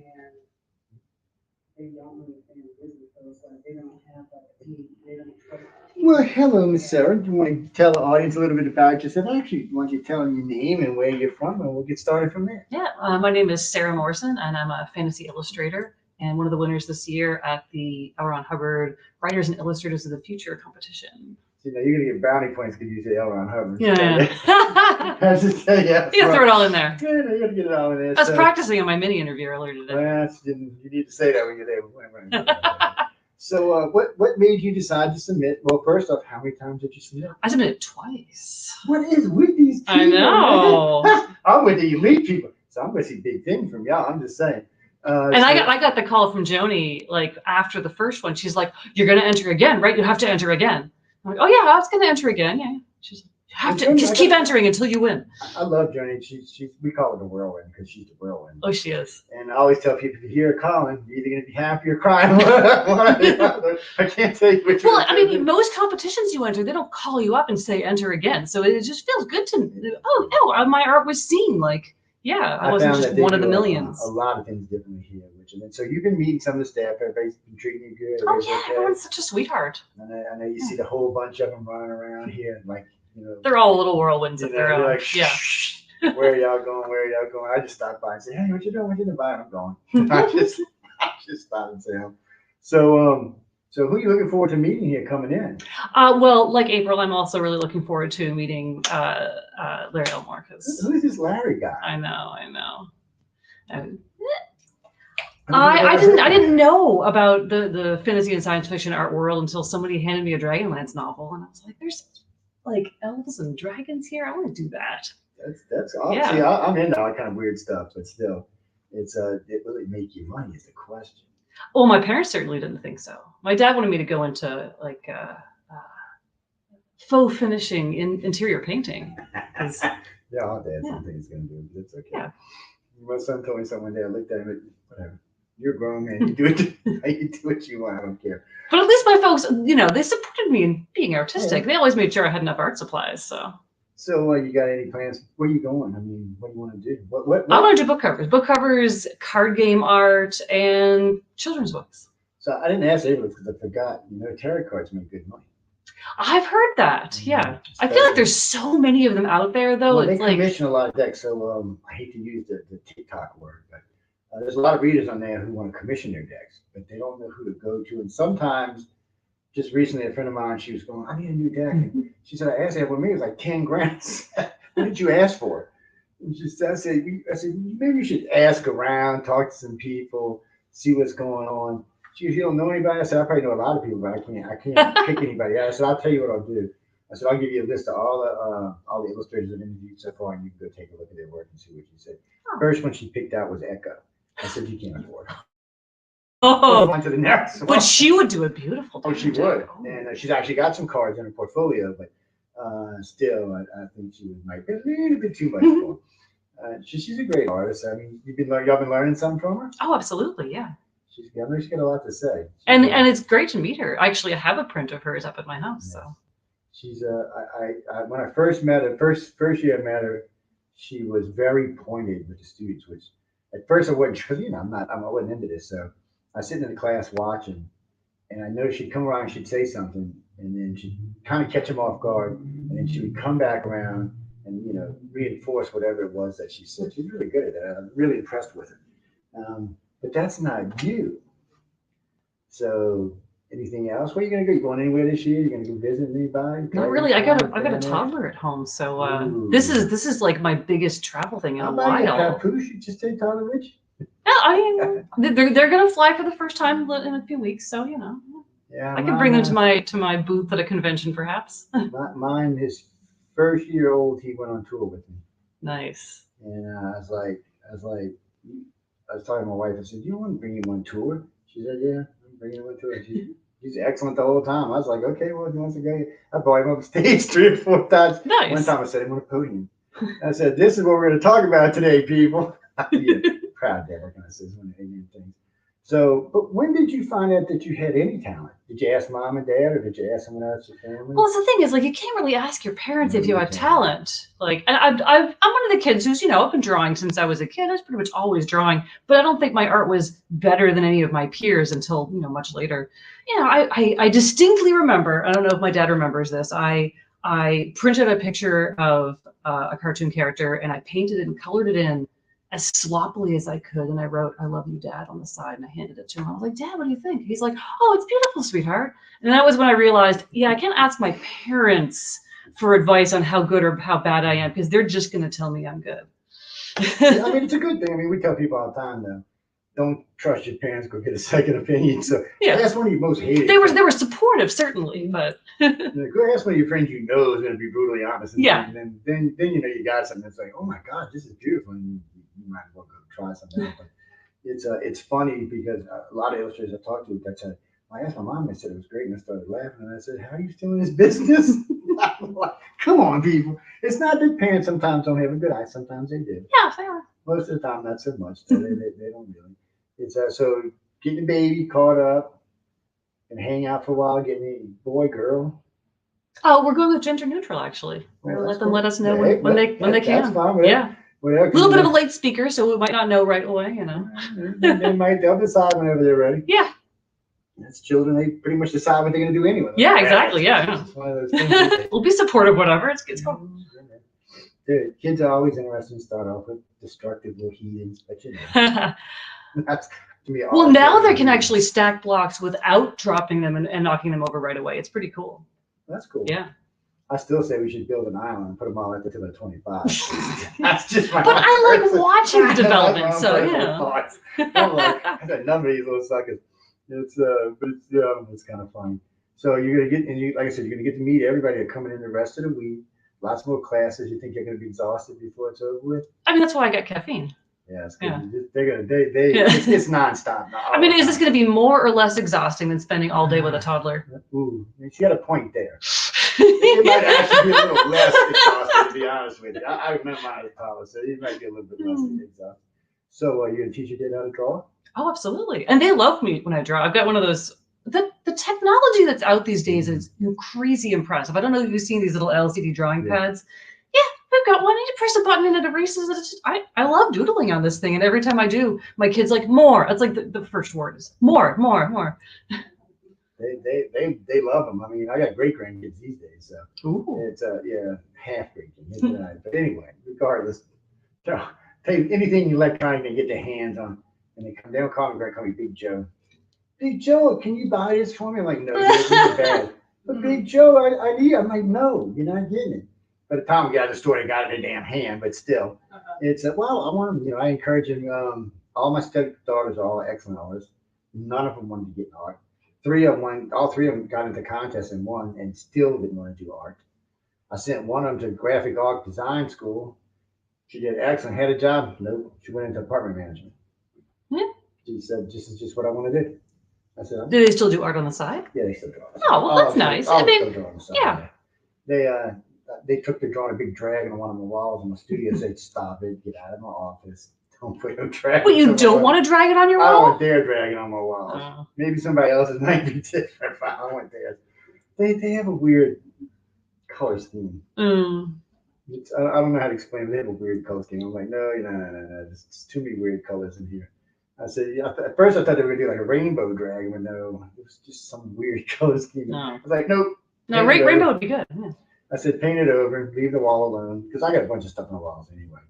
and they don't really stay in business, so it's like they don't have like a team, they don't trust the team. Well, hello, Miss Sarah. Do you want to tell the audience a little bit about yourself? Actually, why don't you tell them your name and where you're from, and we'll get started from there. Yeah, my name is Sarah Morrison, and I'm a fantasy illustrator and one of the winners this year at the L. Ron Hubbard Writers and Illustrators of the Future competition. You know, you're gonna get brownie points because you say L. Ron Hubbard. Yeah. I just say yeah. You gotta throw it all in there. Yeah, you gotta get it all in there. I was practicing on my mini interview earlier today. Well, you need to say that when you're there. So, what made you decide to submit? Well, first off, how many times did you submit? I submitted twice. What is with these people? I know. I'm with the elite people, so I'm gonna see big things from y'all. I'm just saying. And I got the call from Joni like after the first one. She's like, "You're gonna enter again, right? You have to enter again." I'm like, "Oh yeah, I was gonna enter again." Yeah. She's like, "You have to just keep entering until you win." I love Joni. We call her the whirlwind because she's the whirlwind. Oh, she is. And I always tell people, if you hear her calling, you're either gonna be happy or crying. I can't tell you which. Well, I mean, most competitions you enter, they don't call you up and say enter again. So it just feels good to my art was seen. Like, yeah, I wasn't just one of the millions. A lot of things differently here, so you've been meeting some of the staff. Everybody's been treating you good. Oh yeah, everyone's such a sweetheart. And I know you see the whole bunch of them running around here, like they're all little whirlwinds of their own. Like, yeah. Where are y'all going? Where are y'all going? I just stopped by and say, hey, what you doing? What you doing? I'm going. I just stopped and say, so who are you looking forward to meeting here coming in? Well, like April, I'm also really looking forward to meeting Larry Elmore. Who's this Larry guy? I know. I didn't know about the fantasy and science fiction art world until somebody handed me a Dragonlance novel, and I was like, "There's like elves and dragons here. I want to do that." That's obviously I'm into all kind of weird stuff, but still, it really make you money is the question. Well, my parents certainly didn't think so. My dad wanted me to go into like faux finishing in interior painting. Yeah, all dad something he's gonna do. It's okay. Yeah. My son told me something one day. I looked at him and whatever. You're grown man. You do it. You do what you want. I don't care. But at least my folks, they supported me in being artistic. Yeah. They always made sure I had enough art supplies. So you got any plans? Where are you going? I mean, what do you want to do? What? I want to do book covers. Book covers, card game art, and children's books. So I didn't ask April because I forgot. Tarot cards make good money. I've heard that. Yeah. I feel like there's so many of them out there, though. Well, they commission a lot of decks. So I hate to use the TikTok word, but there's a lot of readers on there who want to commission their decks, but they don't know who to go to. And sometimes, just recently, a friend of mine, she was going, I need a new deck. And she said, I asked her, well, maybe it was like 10 grand. What did you ask for? And I said, maybe you should ask around, talk to some people, see what's going on. She goes, you don't know anybody? I said, I probably know a lot of people, but I can't pick anybody. I said, I'll tell you what I'll do. I said, I'll give you a list of all the illustrators I've interviewed so far, and you can go take a look at their work and see what she said. First one she picked out was Echo. I said, you can't afford it. Oh, on to the next one. But she would do a beautiful. Oh, she would. And she's actually got some cards in her portfolio, but still, I think she might be a little bit too much for her. She's a great artist. I mean, y'all been learning something from her? Oh, absolutely, yeah. She's got a lot to say. And it's great to meet her. Actually, I have a print of hers up at my house. Yes. So she's when I first met her, first year I met her, she was very pointed with the students, which at first I wasn't, because I wasn't into this. So I was sitting in the class watching, and I know she'd come around and she'd say something, and then she'd kind of catch them off guard, and then she would come back around and reinforce whatever it was that she said. She's really good at that. I'm really impressed with her. But that's not you. So anything else? Where are you gonna go? You going anywhere this year? You gonna go visit anybody? Not really. I got a toddler at home, so this is like my biggest travel thing in a while. Papoose, you just take toddler with you? Yeah, I mean they're gonna fly for the first time in a few weeks, so Yeah, I can bring them to my booth at a convention, perhaps. Mine, his first year old, he went on tour with me. Nice. And I was talking to my wife. I said, "Do you want to bring him on tour?" She said, "Yeah, I'm bringing him on tour." He's excellent the whole time. I was like, "Okay, well, he wants to go." I brought him up stage 3 or 4 times. Nice. One time I said, "I'm on a podium." I said, "This is what we're going to talk about today, people." Yeah, proud dad. What can I say? It's one of the ignorant things. So, but when did you find out that you had any talent? Did you ask mom and dad, or did you ask someone else in your family? Well, the thing is, like, you can't really ask your parents No, if you you have can't. talent. Like, and I'm one of the kids who's, I've been drawing since I was a kid. I was pretty much always drawing, but I don't think my art was better than any of my peers until, much later. I distinctly remember, I don't know if my dad remembers this, I printed a picture of a cartoon character and I painted it and colored it in as sloppily as I could. And I wrote, "I love you, Dad," on the side, and I handed it to him. I was like, "Dad, what do you think?" He's like, "Oh, it's beautiful, sweetheart." And that was when I realized, yeah, I can't ask my parents for advice on how good or how bad I am, because they're just going to tell me I'm good. I mean, it's a good thing. I mean, we tell people all the time, though, don't trust your parents, go get a second opinion. So Yeah. that's one of your most hated. They were supportive, certainly, but Go ask one of your friends is going to be brutally honest. And Yeah. Then you got something that's like, oh my God, this is beautiful. And you might as well go try something else. But it's funny because a lot of illustrators I talked to, I asked my mom, I said it was great, and I started laughing, and I said, "How are you still in this business?" I'm like, come on, people. It's not that parents sometimes don't have a good eye. Sometimes they do. Yeah, they are. Most of the time, not so much. They don't really. It's so getting the baby caught up and hang out for a while, getting a boy, girl. Oh, we're going with gender neutral, actually. We're gonna let them let us know when they can. That's fine. Yeah. A Whatever. little bit of a late speaker, so we might not know right away, They'll decide whenever they're ready. Yeah. That's children. They pretty much decide what they're going to do anyway. Yeah, exactly. Yeah. It's one of those things. We'll be supportive, whatever. It's cool. Dude, kids are always interesting to start off with, destructive little heathens, but that's to me. Well, now they can actually stack blocks without dropping them and knocking them over right away. It's pretty cool. That's cool. Yeah. I still say we should build an island and put them all at the 25. That's just my. But I like watching the development, That's so thoughts. I'm like, I got a number of these little suckers. It's kind of funny. So you're gonna get, and like I said, you're gonna get to meet everybody that coming in the rest of the week. Lots more classes. You think you're gonna be exhausted before it's over with? I mean, that's why I got caffeine. Yeah, it's Yeah. it's nonstop. I mean, is this going to be more or less exhausting than spending all day with a toddler? Ooh, she got a point there. It might actually be a little less exhausting, to be honest with you. I remember my toddler, so it might be a little bit less exhausting. So you're gonna teach your kid how to draw? Oh, absolutely. And they love me when I draw. I've got one of those. The technology that's out these days is crazy impressive. I don't know if you've seen these little LCD drawing pads. Yeah, we've got one. You press a button and it erases it. I love doodling on this thing, and every time I do, my kid's like, "More." It's like the first word is more. They love them. I mean, I got great grandkids these days, so Ooh. it's half great. But anyway, regardless, take anything electronic they get their hands on, and they don't call me call me Big Joe. Big Joe, can you buy this for me? I'm like, no, this is bad. But Big Joe, I need. I'm like, no, you're not getting it. By the time we got to the store, they got it in their damn hand. But still, it's well, I want them. I encourage them. All my stepdaughters are all excellent artists. None of them wanted to get in art. All three of them got into contests and won, and still didn't want to do art. I sent one of them to graphic art design school. She did excellent, had a job. Nope, she went into apartment management. Yeah. She said, "This is just what I want to do." I said, "Do they still do art on the side?" Yeah, they still draw. Oh, well, that's nice. I mean, yeah. They took to drawing a big dragon on one of my walls in my studio. Said, "Stop it! Get out of my office! Don't put no dragon." Well, you don't want to drag it on your wall? I don't want their dragon on my walls. Maybe somebody else's might be different. But I want theirs. They have a weird color scheme. I don't know how to explain it. They have a weird color scheme. I'm like, no. There's too many weird colors in here. I said, at first I thought they were going to do like a rainbow dragon, but no, it was just some weird color scheme. No. I was like, nope. No, rainbow would be good. Yeah. I said, paint it over, leave the wall alone, because I got a bunch of stuff on the walls anyway.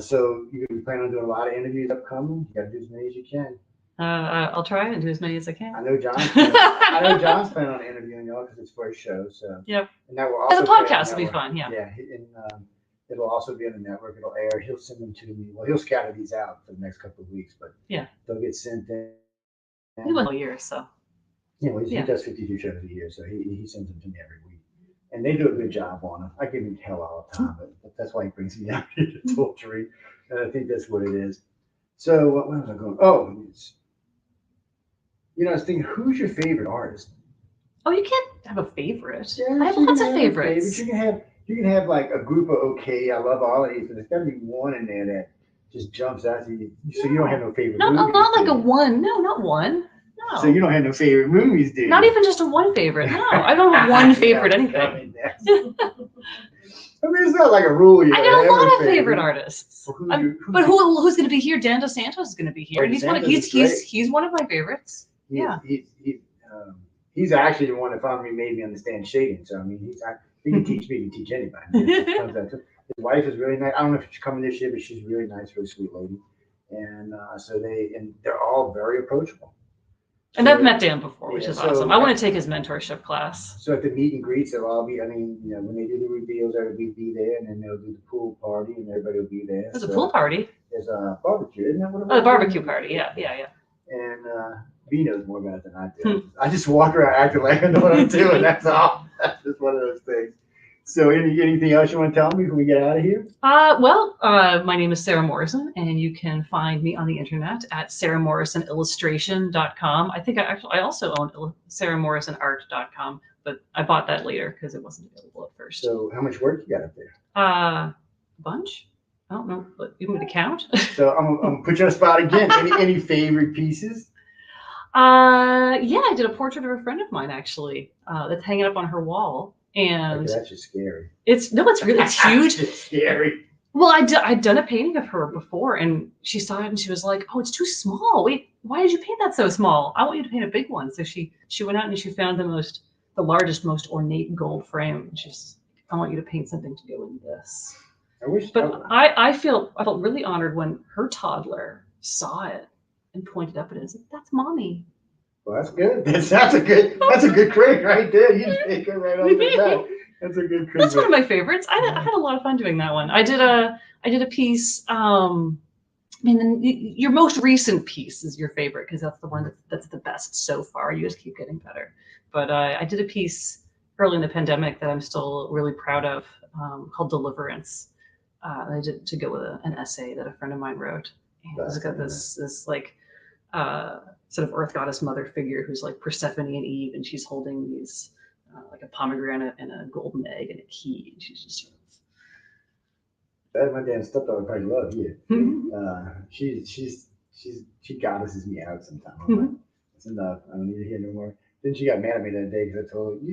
So you plan on doing a lot of interviews upcoming? You got to do as many as you can. I'll try and do as many as I can. I know John's planning on interviewing y'all because it's for a show. So yeah, and that will also the podcast will be fun. Yeah, and it'll also be on the network. It'll air. He'll send them to me. Well, he'll scatter these out for the next couple of weeks, but yeah, they'll get sent in. He went a year, so he does 52 shows a year, so he sends them to me every week, and they do a good job on them. I give him hell all the time, but that's why he brings me out here to torture, and I think that's what it is. So what was I going? Oh, I was thinking, who's your favorite artist? Oh, you can't have a favorite. Yeah, I have lots of favorites. You can have like a group of I love all of these, but there's got to be one in there that just jumps out to you. So you don't have no favorite Not movies? not like do a you? one. No, not one. No. So you don't have no favorite movies, do you? Not even just a one favorite. No, I don't have one favorite anything. I mean, it's not like a rule. I got a lot of favorite artists. Well, But who's going to be here? Dan DeSantis is going to be here, and DeSantis he's one of my faverites. Yeah. He's actually the one that finally made me understand shading. So I mean, he can teach me, he can teach anybody. His wife is really nice. I don't know if she's coming this year, but she's really nice, really sweet lady. And they're all very approachable. And so, I've met Dan before, which is awesome. I want to take his mentorship class. So at the meet and greets, they'll all be, I mean, when they do the reveals, everybody will be there, and then they'll do the pool party, and everybody will be there. There's a pool party. There's a barbecue, isn't that what it was? Oh, the barbecue party, yeah. And B knows more about it than I do. I just walk around acting like I know what I'm doing, that's all. That's just one of those things. So anything else you want to tell me before we get out of here? My name is Sarah Morrison, and you can find me on the internet at sarahmorrisonillustration.com. I think I also own sarahmorrisonart.com, but I bought that later because it wasn't available at first. So how much work you got up there? A bunch. I don't know, but you want me to count? So I'm gonna put you on the spot again. Any favorite pieces? I did a portrait of a friend of mine actually. That's hanging up on her wall. And Okay, that's just scary. it's huge. It's scary. Well, I'd done a painting of her before, and she saw it and she was like, "Oh, it's too small. Wait, why did you paint that so small? I want you to paint a big one." So she went out and she found the largest, most ornate gold frame. And she's, "I want you to paint something to go in this." I wish. But I felt really honored when her toddler saw it and pointed up at it and said, "That's mommy." Well, that's good. That's a good critic right there. You take it right over that. That's a good critic. That's one of my favorites. I had a lot of fun doing that one. I did a piece. Your most recent piece is your favorite because that's the one that's the best so far. You just keep getting better. But I did a piece early in the pandemic that I'm still really proud of called Deliverance. I did to go with an essay that a friend of mine wrote. And it's got this like sort of earth goddess mother figure who's like Persephone and Eve, and she's holding these like a pomegranate and a golden egg and a key, and she's just sort of. That's my damn stepdaughter probably love you. Mm-hmm. She goddesses me out sometimes. I'm like, that's enough. I don't need to hear no more. Then she got mad at me that day because I told her,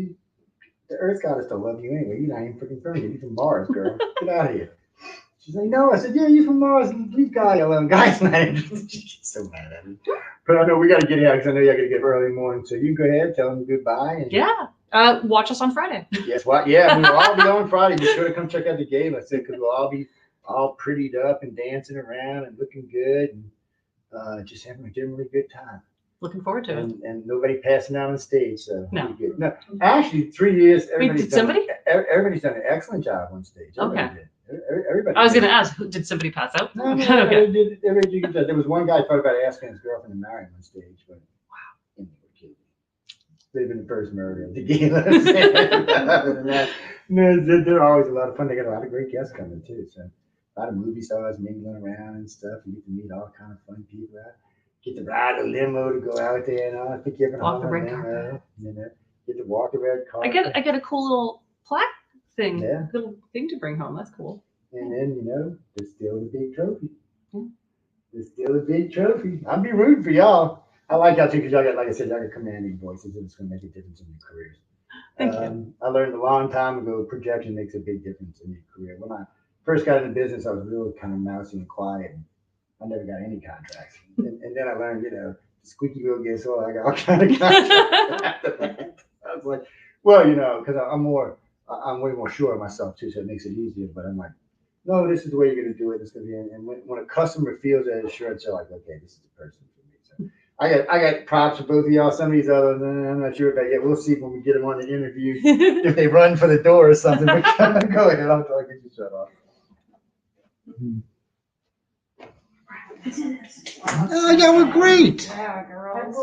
the earth goddess don't love you anyway. You're not even freaking from here. You're from Mars, girl. Get out of here. She's like, no. I said, yeah, you're from Mars. Leave Guy alone. Guy's not interested. She's so mad at me. But I know we got to get out because I know you got to get up early morning. So you go ahead, tell them goodbye. And yeah. Watch us on Friday. Yes, what? Yeah, we'll all be on Friday. Be sure to come check out the game. I said because we'll all be all prettied up and dancing around and looking good and just having a generally good time. Looking forward to it. And nobody passing out on stage. So no. Good. No, actually, 3 years. Everybody's done an excellent job on stage. Everybody did. Everybody. I was going to ask, did somebody pass out? No, okay. Everybody did. There was one guy thought about asking his girlfriend to marry him on stage, but wow, they've been the first murder of the game. Other than that, they're always a lot of fun. They got a lot of great guests coming too. So a lot of movie stars mingling around and stuff. You get to meet all kind of fun people out. Get to ride a limo to go out there and all. I think you're gonna walk the red carpet. Get to walk the red carpet. I get a cool little plaque thing, yeah. Little thing to bring home. That's cool. And then there's still the big trophy. There's still a big trophy. I'll be rooting for y'all. I like y'all too because y'all got, like I said, y'all got commanding voices and it's gonna make a difference in your careers. Thank you. I learned a long time ago projection makes a big difference in your career. When I first got into business, I was really kind of mousy and quiet. And I never got any contracts. And then I learned, the squeaky wheel gets old. I got all kind of contracts. I was like, well, because I'm way more sure of myself too, so it makes it easier. But I'm like, no, this is the way you're going to do it. It's going to be, and when a customer feels that assurance, they're like, okay, this is the person for me. So I got props for both of y'all. Some of these others, I'm not sure about yet. We'll see when we get them on the interview if they run for the door or something. But go ahead, I'll get you shut off. Oh, y'all were great. Yeah, girls.